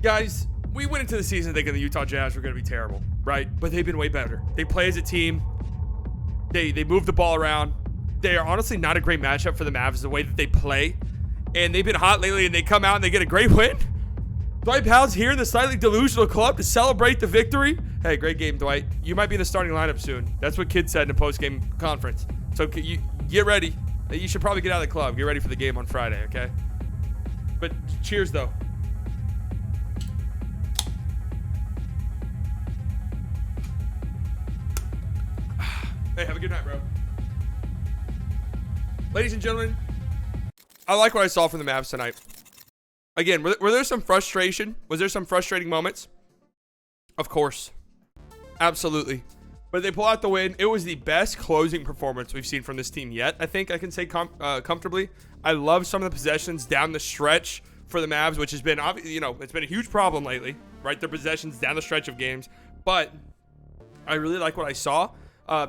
Guys, we went into the season thinking the Utah Jazz were going to be terrible, right? But they've been way better. They play as a team. They move the ball around. They are honestly not a great matchup for the Mavs, the way that they play. And they've been hot lately, and they come out and they get a great win. Dwight Powell's here in the slightly delusional club to celebrate the victory. Hey, great game, Dwight. You might be in the starting lineup soon. That's what Kid said in a post-game conference. So you get ready. You should probably get out of the club. Get ready for the game on Friday, okay? But cheers, though. Hey, have a good night, bro. Ladies and gentlemen, I like what I saw from the Mavs tonight. Again, were there some frustration? Was there some frustrating moments? Of course. Absolutely. But they pull out the win. It was the best closing performance we've seen from this team yet. I think I can say comfortably. I love some of the possessions down the stretch for the Mavs, which has been, it's been a huge problem lately, right? Their possessions down the stretch of games. But I really like what I saw.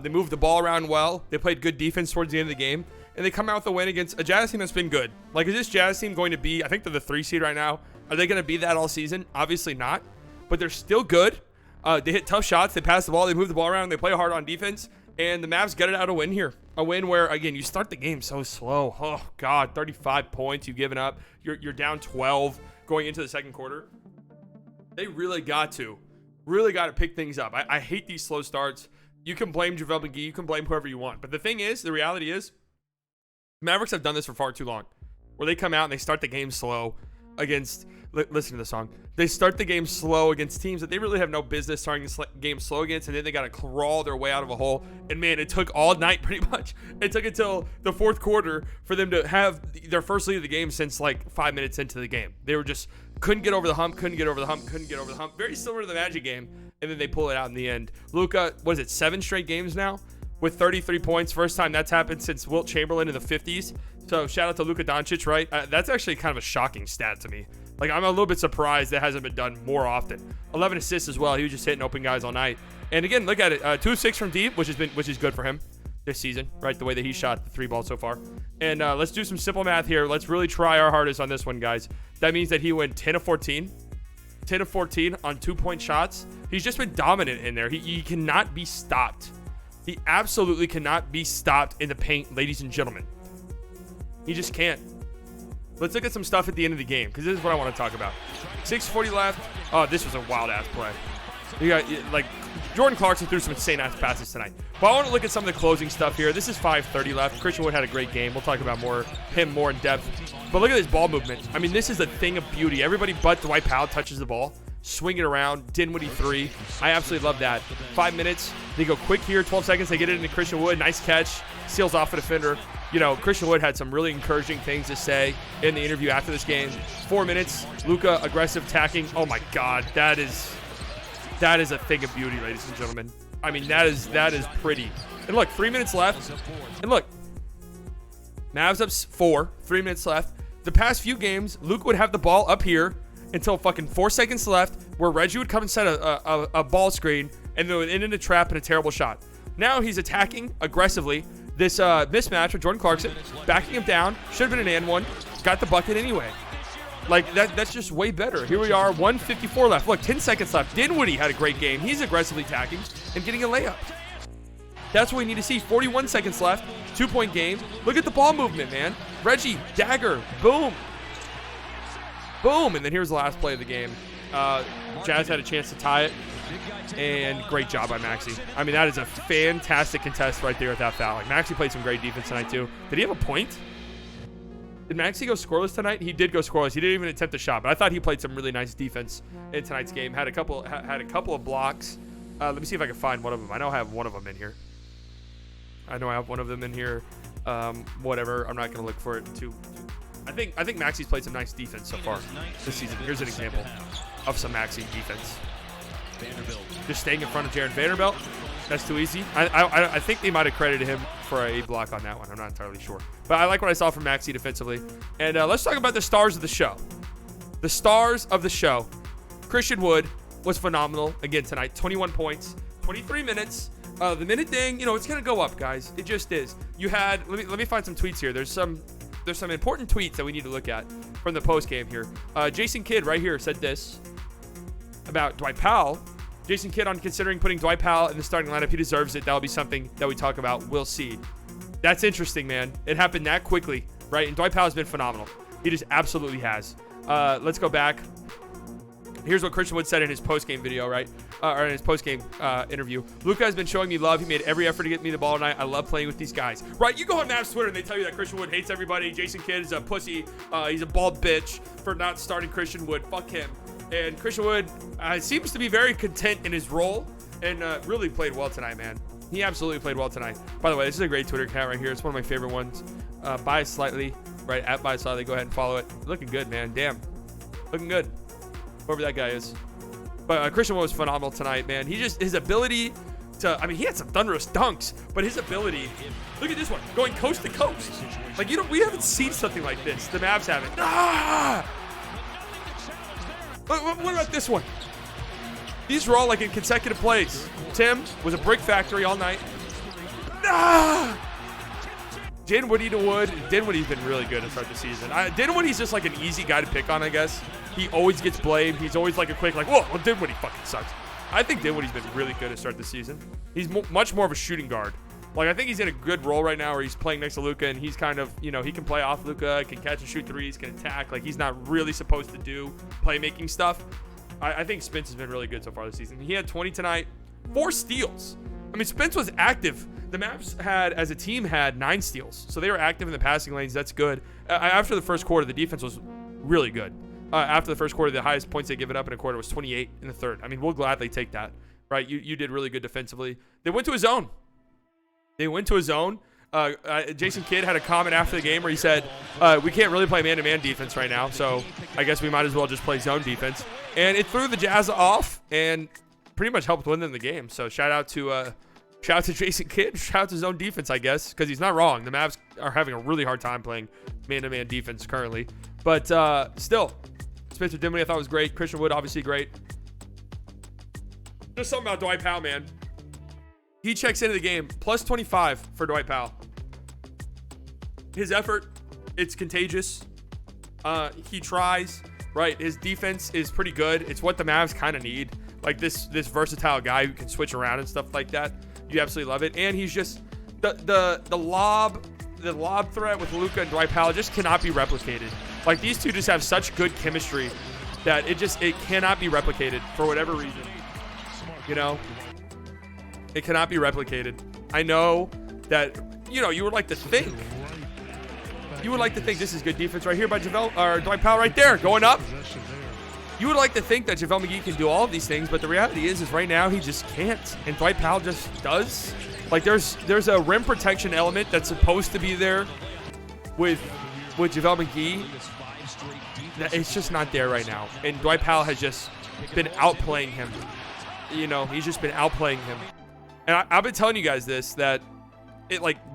They moved the ball around well. They played good defense towards the end of the game. And they come out with a win against a Jazz team that's been good. Like, is this Jazz team going to be, I think they're the 3 seed right now. Are they going to be that all season? Obviously not. But they're still good. They hit tough shots. They pass the ball. They move the ball around. They play hard on defense. And the Mavs get it out a win here. A win where, again, you start the game so slow. Oh, God, 35 points you've given up. You're down 12 going into the second quarter. They really got to pick things up. I hate these slow starts. You can blame JaVale McGee. You can blame whoever you want. But the thing is, the reality is, Mavericks have done this for far too long, where they come out and they start the game slow against, listen to the song, they start the game slow against teams that they really have no business starting the game slow against, and then they got to crawl their way out of a hole. And man, it took all night pretty much. It took until the fourth quarter for them to have their first lead of the game since like 5 minutes into the game. They were just, couldn't get over the hump. Very similar to the Magic game, and then they pull it out in the end. Luka, what is it, 7 straight games now with 33 points. First time that's happened since Wilt Chamberlain in the 50s. So shout out to Luka Doncic, right? That's actually kind of a shocking stat to me. Like, I'm a little bit surprised that hasn't been done more often. 11 assists as well. He was just hitting open guys all night. And again, look at it. 2 of 6 from deep, which is good for him this season, right? The way that he shot the 3 ball so far. And let's do some simple math here. Let's really try our hardest on this one, guys. That means that he went 10 of 14. 10 of 14 on 2-point shots. He's just been dominant in there. He cannot be stopped. He absolutely cannot be stopped in the paint, ladies and gentlemen. He just can't. Let's look at some stuff at the end of the game, because this is what I want to talk about. 6:40 left. Oh, this was a wild-ass play. You got, like, Jordan Clarkson threw some insane-ass passes tonight. But I want to look at some of the closing stuff here. This is 5:30 left. Christian Wood had a great game. We'll talk about him more in depth. But look at his ball movement. I mean, this is a thing of beauty. Everybody but Dwight Powell touches the ball. Swing it around. Dinwiddie 3. I absolutely love that. 5 minutes. They go quick here. 12 seconds. They get it into Christian Wood. Nice catch. Seals off a defender. You know, Christian Wood had some really encouraging things to say in the interview after this game. 4 minutes. Luka aggressive tacking. Oh, my God. That is a thing of beauty, ladies and gentlemen. I mean, that is pretty. And look, 3 minutes left. And look, Mavs up 4. 3 minutes left. The past few games, Luka would have the ball up here until fucking 4 seconds left, where Reggie would come and set a ball screen, and then would end in a trap and a terrible shot. Now he's attacking aggressively this mismatch with Jordan Clarkson, backing him down. Should have been an and one. Got the bucket anyway. Like, that's just way better. Here we are, 1:54 left. Look, 10 seconds left. Dinwiddie had a great game. He's aggressively attacking and getting a layup. That's what we need to see. 41 seconds left. 2-point game. Look at the ball movement, man. Reggie, dagger, boom. Boom, and then here's the last play of the game. Jazz had a chance to tie it, and great job by Maxey. I mean, that is a fantastic contest right there with that foul. Like, Maxey played some great defense tonight, too. Did he have a point? Did Maxey go scoreless tonight? He did go scoreless. He didn't even attempt a shot, but I thought he played some really nice defense in tonight's game. Had a couple of blocks. Let me see if I can find one of them. I know I have one of them in here. Whatever. I'm not going to look for it too. I think Maxey's played some nice defense so far this season. Here's an example of some Maxey defense. Just staying in front of Jared Vanderbilt. That's too easy. I think they might have credited him for a block on that one. I'm not entirely sure. But I like what I saw from Maxey defensively. And let's talk about the stars of the show. The stars of the show. Christian Wood was phenomenal again tonight. 21 points, 23 minutes. The minute thing, it's going to go up, guys. It just is. You had, let me find some tweets here. There's some important tweets that we need to look at from the post game here. Jason Kidd right here said this. about Dwight Powell. Jason Kidd on considering putting Dwight Powell in the starting lineup. He deserves it. That'll be something that we talk about. We'll see. That's interesting, man. It happened that quickly, right? And Dwight Powell's been phenomenal. He just absolutely has. Let's go back. Here's what Christian Wood said in his post-game video, right? Or in his post-game interview. Luka has been showing me love. He made every effort to get me the ball tonight. I love playing with these guys. Right, you go on Mavs Twitter and they tell you that Christian Wood hates everybody. Jason Kidd is a pussy. He's a bald bitch for not starting Christian Wood. Fuck him. And Christian Wood seems to be very content in his role and really played well tonight, man. He absolutely played well tonight. By the way, this is a great Twitter account right here. It's one of my favorite ones. Bias Slightly, right? At Bias Slightly. Go ahead and follow it. Looking good, man. Damn. Looking good. Whoever that guy is. But Christian Wood was phenomenal tonight, man. His ability to, I mean, he had some thunderous dunks, but his ability, look at this one, going coast to coast. Like, we haven't seen something like this. The Mavs haven't. Ah! What about this one? These were all like in consecutive plays. Tim was a brick factory all night. Ah! Dinwiddie's been really good to start the season. Dinwiddie's just like an easy guy to pick on, I guess. He always gets blamed. He's always like a quick, like, whoa, well, Dinwiddie fucking sucks. I think Dinwiddie's been really good to start the season. He's much more of a shooting guard. Like, I think he's in a good role right now where he's playing next to Luka, and he's kind of, he can play off Luka, can catch and shoot threes, can attack. Like, he's not really supposed to do playmaking stuff. I think Spence has been really good so far this season. He had 20 tonight, 4 steals. I mean, Spence was active. The Mavs as a team, had 9 steals. So they were active in the passing lanes. That's good. After the first quarter, the defense was really good. After the first quarter, the highest points they given up in a quarter was 28 in the third. I mean, we'll gladly take that, right? You did really good defensively. They went to a zone. Jason Kidd had a comment after the game where he said, we can't really play man-to-man defense right now, so I guess we might as well just play zone defense. And it threw the Jazz off and pretty much helped win them the game. So shout out to Jason Kidd. Shout out to zone defense, I guess, because he's not wrong. The Mavs are having a really hard time playing man-to-man defense currently. But still, Spencer Dinwiddie I thought was great. Christian Wood, obviously great. Just something about Dwight Powell, man. He checks into the game. Plus 25 for Dwight Powell. His effort, it's contagious. He tries, right? His defense is pretty good. It's what the Mavs kind of need. Like this versatile guy who can switch around and stuff like that. You absolutely love it. And he's just the lob threat with Luka and Dwight Powell just cannot be replicated. Like, these two just have such good chemistry that it cannot be replicated for whatever reason. It cannot be replicated. I know that, you would like to think. You would like to think this is good defense right here by Dwight Powell right there going up. You would like to think that JaVale McGee can do all of these things, but the reality is right now he just can't. And Dwight Powell just does. Like, there's a rim protection element that's supposed to be there with JaVale McGee. It's just not there right now. And Dwight Powell has just been outplaying him. He's just been outplaying him. And I've been telling you guys this, that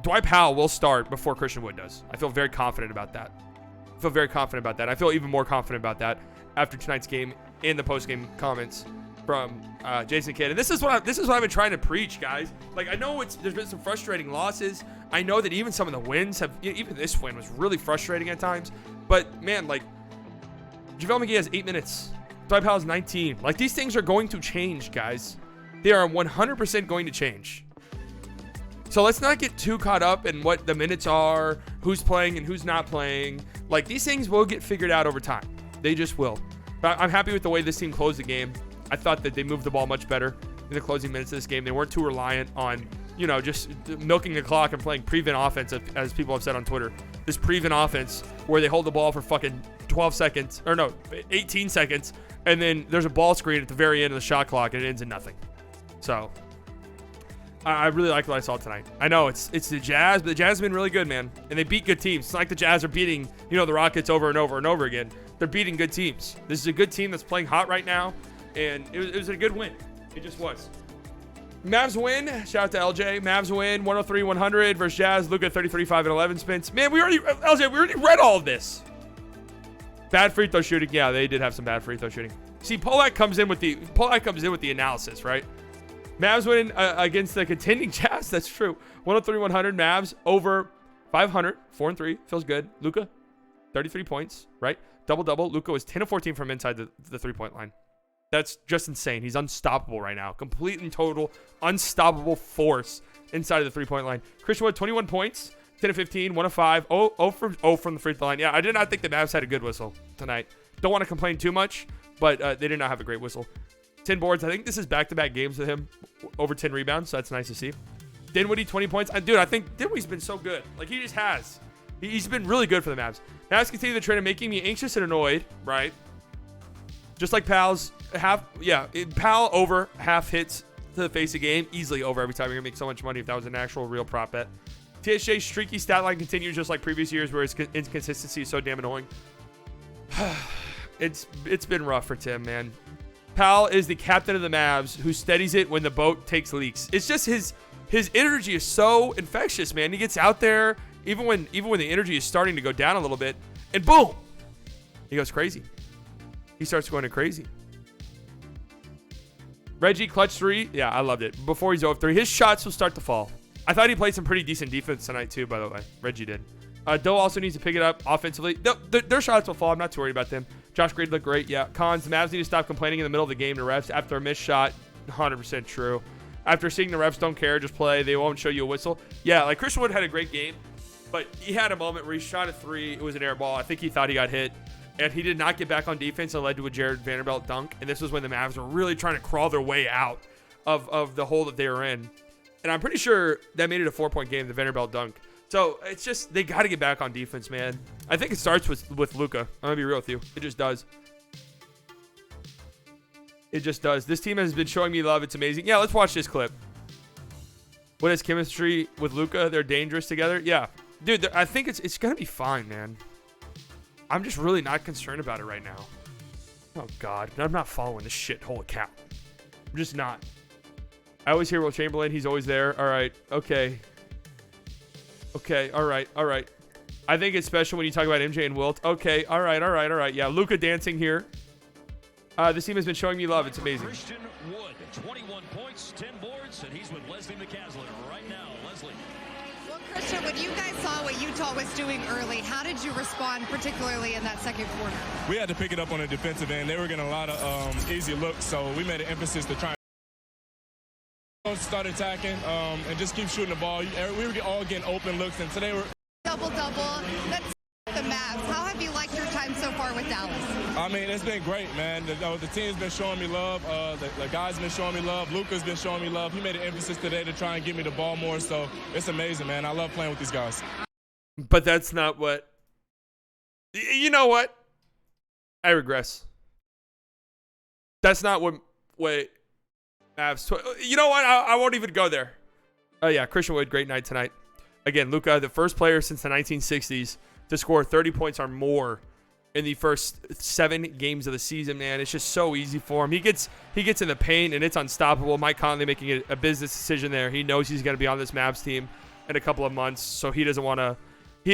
Dwight Powell will start before Christian Wood does. I feel very confident about that. I feel even more confident about that after tonight's game in the post-game comments from Jason Kidd. And this is what I've been trying to preach, guys. Like, I know there's been some frustrating losses. I know that even some of the wins even this win was really frustrating at times. But man, like, JaVale McGee has 8 minutes. Dwight Powell has 19. Like, these things are going to change, guys. They are 100% going to change. So let's not get too caught up in what the minutes are, who's playing and who's not playing. Like, these things will get figured out over time. They just will. But I'm happy with the way this team closed the game. I thought that they moved the ball much better in the closing minutes of this game. They weren't too reliant on, just milking the clock and playing prevent offense, as people have said on Twitter. This prevent offense where they hold the ball for fucking 12 seconds, or no, 18 seconds, and then there's a ball screen at the very end of the shot clock and it ends in nothing. So I really like what I saw tonight. I know it's the Jazz, but the Jazz have been really good, man. And they beat good teams. It's not like the Jazz are beating, the Rockets over and over and over again. They're beating good teams. This is a good team that's playing hot right now, and it was a good win. It just was. Mavs win. Shout out to LJ. Mavs win 103-100 versus Jazz. Luka 33-5 and 11 spins. Man, we already read all of this. Bad free throw shooting. Yeah, they did have some bad free throw shooting. See, Polak comes in with the analysis, right? Mavs win against the contending Jazz. That's true. 103-100. Mavs over 500. 4-3. Feels good. Luka, 33 points, right? Double-double. Luka was 10 of 14 from inside the 3-point line. That's just insane. He's unstoppable right now. Complete and total unstoppable force inside of the three-point line. Christian Wood, 21 points, 10 of 15, 1 of 5, 0 from the free throw line. Yeah, I did not think the Mavs had a good whistle tonight. Don't want to complain too much, but they did not have a great whistle. 10 boards. I think this is back-to-back games with him over 10 rebounds, so that's nice to see. Dinwiddie, 20 points. Dude, I think Dinwiddie's been so good. Like, he just has. He's been really good for the Mavs. Mavs continue the trend of making me anxious and annoyed, right? Just like Pal's Pal over half hits to the face of game. Easily over every time. You're going to make so much money if that was an actual real prop bet. TSJ's streaky stat line continues just like previous years where his inconsistency is so damn annoying. It's been rough for Tim, man. Pal is the captain of the Mavs who steadies it when the boat takes leaks. It's just his energy is so infectious, man. He gets out there even when the energy is starting to go down a little bit, and boom, he goes crazy. He starts going crazy. Reggie, clutch 3. Yeah, I loved it. Before he's 0-3, his shots will start to fall. I thought he played some pretty decent defense tonight too, by the way. Reggie did. Doe also needs to pick it up offensively. Their shots will fall. I'm not too worried about them. Josh Grade looked great. Yeah. Cons, the Mavs need to stop complaining in the middle of the game to refs after a missed shot. 100% true. After seeing the refs don't care, just play. They won't show you a whistle. Yeah, like Christian Wood had a great game, but he had a moment where he shot a 3. It was an air ball. I think he thought he got hit, and he did not get back on defense. It led to a Jared Vanderbilt dunk, and this was when the Mavs were really trying to crawl their way out of the hole that they were in. And I'm pretty sure that made it a 4-point game, the Vanderbilt dunk. So it's just, they got to get back on defense, man. I think it starts with Luka. I'm going to be real with you. It just does. It just does. This team has been showing me love. It's amazing. Yeah, let's watch this clip. What is chemistry with Luka? They're dangerous together. Yeah. Dude, I think it's going to be fine, man. I'm just really not concerned about it right now. Oh, God. I'm not following this shithole account. I'm just not. I always hear Wilt Chamberlain. He's always there. All right. Okay. Okay. All right. All right. I think it's special when you talk about MJ and Wilt. Okay. All right. All right. All right. Yeah. Luka dancing here. This team has been showing me love. It's amazing. Christian Wood, 21 points, 10 boards, and he's with Leslie McCaslin right now. Leslie. Well, Christian, when you guys saw what Utah was doing early, how did you respond, particularly in that second quarter? We had to pick it up on the defensive end. They were getting a lot of easy looks, so we made an emphasis to try and start attacking and just keep shooting the ball. We were all getting open looks, and today we're double-double. That's the Mavs. How have you liked your time so far with Dallas? I mean, it's been great, man. The team's been showing me love. The guys have been showing me love. Luka's been showing me love. He made an emphasis today to try and give me the ball more, so it's amazing, man. I love playing with these guys. But that's not what... You know what? I regress. That's not what... Wait. Mavs... You know what? I won't even go there. Oh, yeah. Christian Wood, great night tonight. Again, Luka, the first player since the 1960s to score 30 points or more in the first 7 games of the season, man. It's just so easy for him. He gets in the paint, and it's unstoppable. Mike Conley making a business decision there. He knows he's going to be on this Mavs team in a couple of months, so he doesn't want to do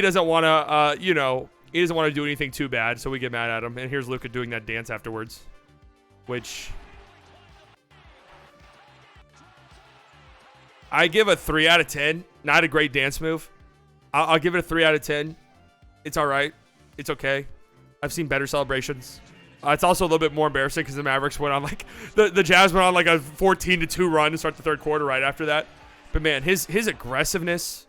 anything too bad, so we get mad at him. And here's Luka doing that dance afterwards, which I give a 3 out of 10. Not a great dance move. I'll give it a 3 out of 10. It's all right. It's okay. I've seen better celebrations. It's also a little bit more embarrassing because the Mavericks went on like the Jazz went on like a 14-2 run to start the third quarter right after that. But man, his aggressiveness,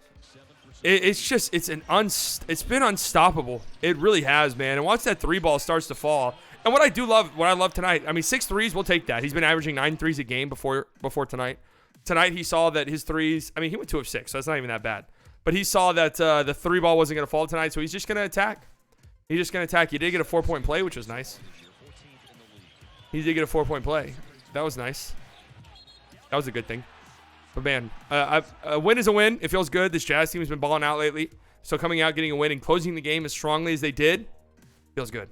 it's been unstoppable. It really has, man. And once that 3 ball starts to fall, and what I love tonight. I mean, 6 threes, we'll take that. He's been averaging 9 threes a game before tonight. Tonight he saw that his threes. I mean, he went 2 of 6, so that's not even that bad. But he saw that the 3 ball wasn't going to fall tonight, so he's just going to attack. He's just going to attack. He did get a 4-point play, which was nice. He did get a 4-point play. That was nice. That was a good thing. But, man, a win is a win. It feels good. This Jazz team has been balling out lately. So coming out, getting a win, and closing the game as strongly as they did feels good.